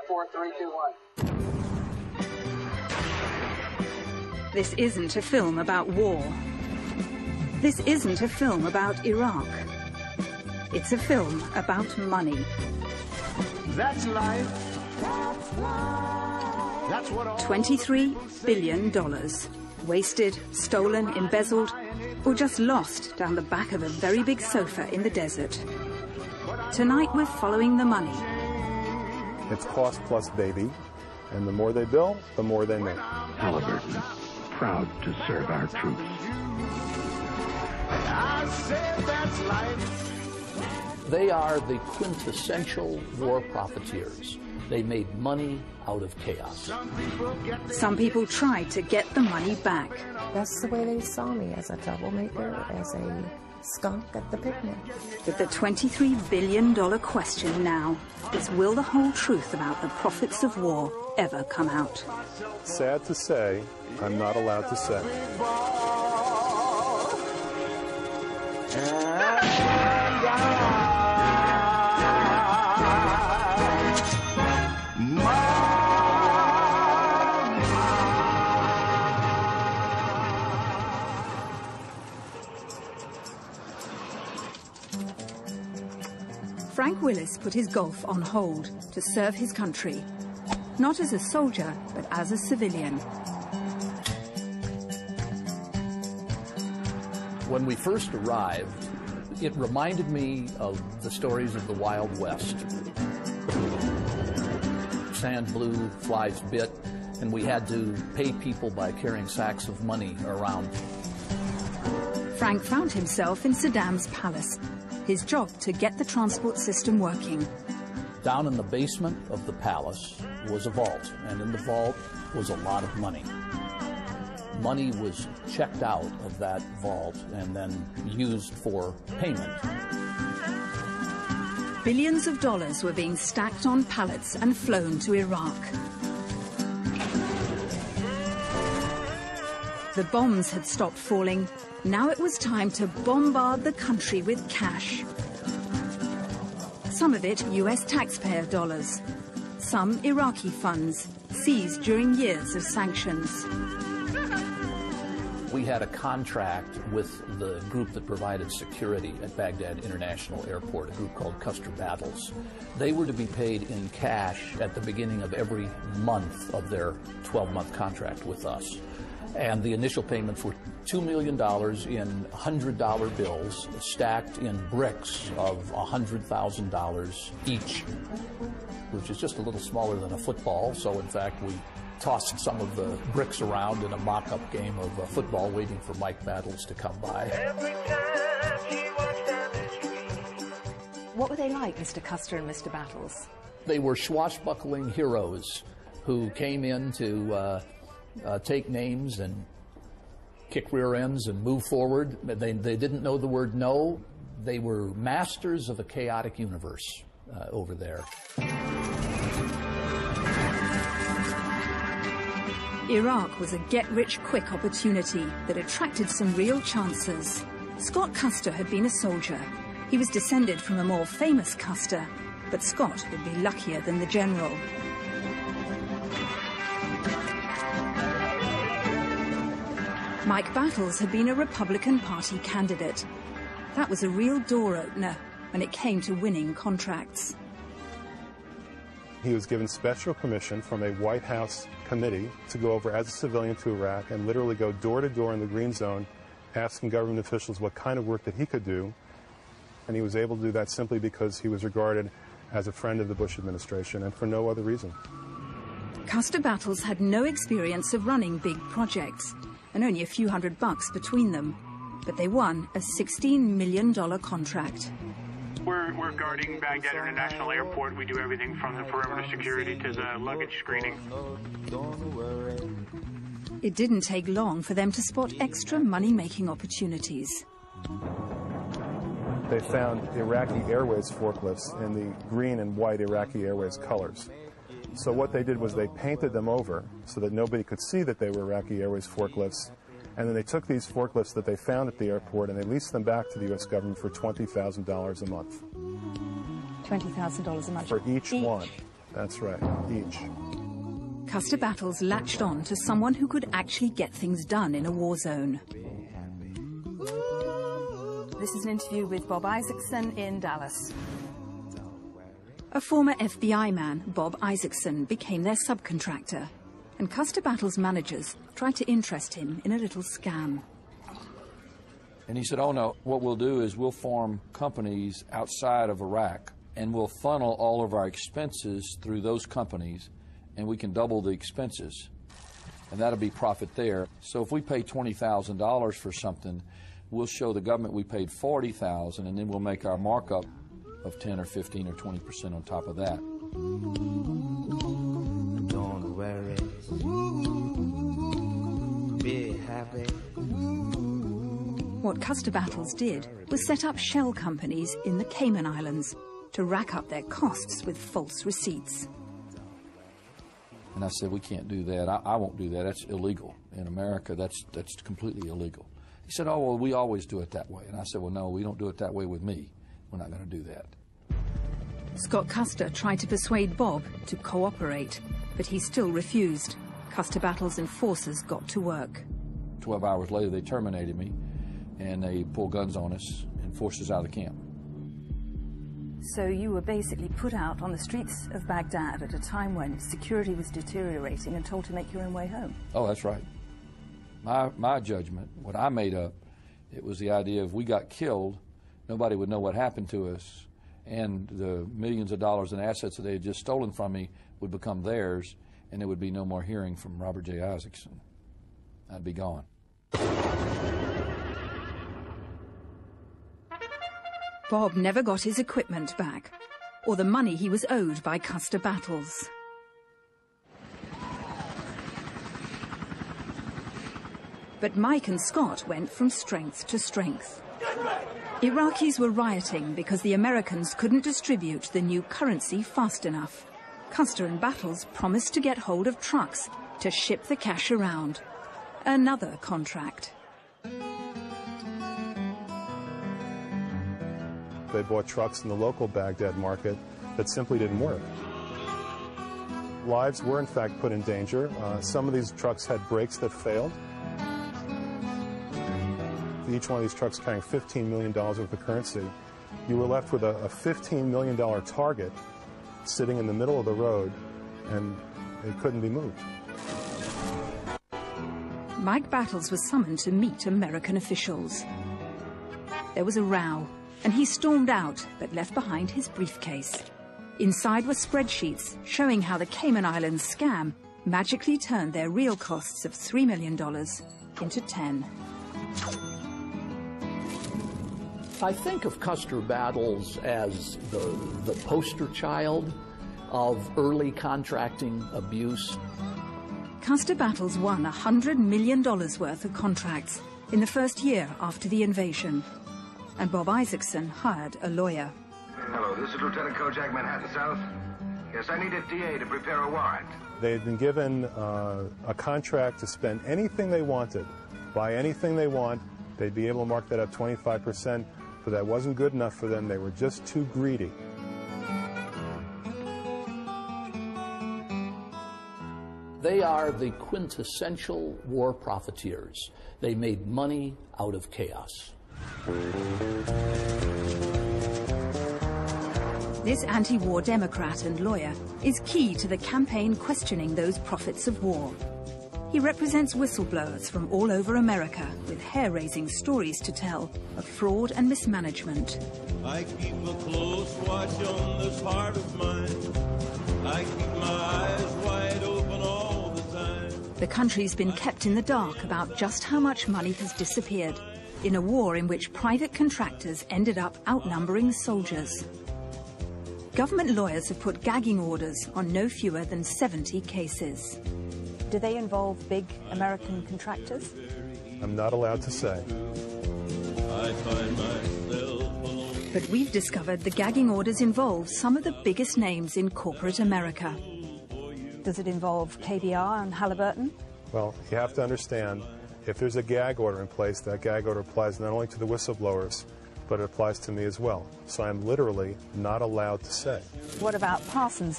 4, 3, 2, 1. This isn't a film about war. This isn't a film about Iraq. It's a film about money. That's life. That's what all $23 billion. Wasted, stolen, embezzled, or just lost down the back of a very big sofa in the desert. Tonight we're following the money. It's cost plus baby, and the more they bill, the more they make. Halliburton, proud to serve our troops. I said that's life. They are the quintessential war profiteers. They made money out of chaos. Some people tried to get the money back. That's the way they saw me, as a troublemaker, as a skunk at the picnic. But the $23 billion question now is, will the whole truth about the profits of war ever come out? Sad to say, I'm not allowed to say. Frank Willis put his golf on hold to serve his country, not as a soldier, but as a civilian. When we first arrived, it reminded me of the stories of the Wild West. Sand blew, flies bit, and we had to pay people by carrying sacks of money around. Frank found himself in Saddam's palace, his job to get the transport system working. Down in the basement of the palace was a vault, and in the vault was a lot of money. Money was checked out of that vault and then used for payment. Billions of dollars were being stacked on pallets and flown to Iraq. The bombs had stopped falling. Now it was time to bombard the country with cash. Some of it US taxpayer dollars, some Iraqi funds seized during years of sanctions. We had a contract with the group that provided security at Baghdad International Airport, a group called Custer Battles. They were to be paid in cash at the beginning of every month of their 12-month contract with us. And the initial payments were $2 million in $100 bills stacked in bricks of $100,000 each, which is just a little smaller than a football. So, in fact, we tossed some of the bricks around in a mock-up game of football, waiting for Mike Battles to come by. What were they like, Mr. Custer and Mr. Battles? They were swashbuckling heroes who came in to take names and kick rear ends and move forward. They didn't know the word no. They were masters of a chaotic universe over there. Iraq was a get-rich-quick opportunity that attracted some real chances. Scott Custer had been a soldier. He was descended from a more famous Custer, but Scott would be luckier than the general. Mike Battles had been a Republican Party candidate. That was a real door opener when it came to winning contracts. He was given special permission from a White House committee to go over as a civilian to Iraq and literally go door to door in the green zone, asking government officials what kind of work that he could do. And he was able to do that simply because he was regarded as a friend of the Bush administration and for no other reason. Custer Battles had no experience of running big projects and only a few $100 between them, but they won a $16 million contract. We're guarding Baghdad International Airport. We do everything from the perimeter security to the luggage screening. It didn't take long for them to spot extra money-making opportunities. They found Iraqi Airways forklifts in the green and white Iraqi Airways colors. So what they did was they painted them over so that nobody could see that they were Iraqi Airways forklifts. And then they took these forklifts that they found at the airport and they leased them back to the U.S. government for $20,000 a month. $20,000 a month? For each one. That's right, each. Custer Battles latched on to someone who could actually get things done in a war zone. This is an interview with Bob Isaacson in Dallas. A former FBI man, Bob Isaacson, became their subcontractor, and Custer Battles' managers tried to interest him in a little scam. And he said, oh no, what we'll do is we'll form companies outside of Iraq, and we'll funnel all of our expenses through those companies, and we can double the expenses, and that'll be profit there. So if we pay $20,000 for something, we'll show the government we paid $40,000, and then we'll make our markup of 10 or 15 or 20% on top of that. Don't worry, be happy. What Custer Battles did was set up shell companies in the Cayman Islands to rack up their costs with false receipts. And I said, we can't do that. I won't do that. That's illegal. In America, that's completely illegal. He said, oh, well, we always do it that way. And I said, well, no, we don't do it that way with me. We're not going to do that. Scott Custer tried to persuade Bob to cooperate, but he still refused. Custer Battles' enforcers got to work. 12 hours later, they terminated me, and they pulled guns on us and forced us out of the camp. So you were basically put out on the streets of Baghdad at a time when security was deteriorating and told to make your own way home. Oh, that's right. My judgment, what I made up, it was the idea if we got killed, nobody would know what happened to us, and the millions of dollars in assets that they had just stolen from me would become theirs, and there would be no more hearing from Robert J. Isaacson. I'd be gone. Bob never got his equipment back, or the money he was owed by Custer Battles. But Mike and Scott went from strength to strength. Iraqis were rioting because the Americans couldn't distribute the new currency fast enough. Custer and Battles promised to get hold of trucks to ship the cash around. Another contract. They bought trucks in the local Baghdad market that simply didn't work. Lives were in fact put in danger. Some of these trucks had brakes that failed. Each one of these trucks carrying $15 million worth of currency. You were left with a $15 million target sitting in the middle of the road, and it couldn't be moved. Mike Battles was summoned to meet American officials. There was a row, and he stormed out, but left behind his briefcase. Inside were spreadsheets showing how the Cayman Islands scam magically turned their real costs of $3 million into 10. I think of Custer Battles as the poster child of early contracting abuse. Custer Battles won $100 million worth of contracts in the first year after the invasion, and Bob Isaacson hired a lawyer. Hello, this is Lieutenant Kojak, Manhattan South. Yes, I need a DA to prepare a warrant. They had been given a contract to spend anything they wanted, buy anything they want. They'd be able to mark that up 25%, but that wasn't good enough for them. They were just too greedy. They are the quintessential war profiteers. They made money out of chaos. This anti-war Democrat and lawyer is key to the campaign questioning those profits of war. He represents whistleblowers from all over America with hair-raising stories to tell of fraud and mismanagement. I keep a close watch on this heart of mine. I keep my eyes wide open all the time. The country's been kept in the dark about just how much money has disappeared in a war in which private contractors ended up outnumbering soldiers. Government lawyers have put gagging orders on no fewer than 70 cases. Do they involve big American contractors? I'm not allowed to say. I find myself alone. But we've discovered the gagging orders involve some of the biggest names in corporate America. Does it involve KBR and Halliburton? Well, you have to understand, if there's a gag order in place, that gag order applies not only to the whistleblowers, but it applies to me as well. So I'm literally not allowed to say. What about Parsons?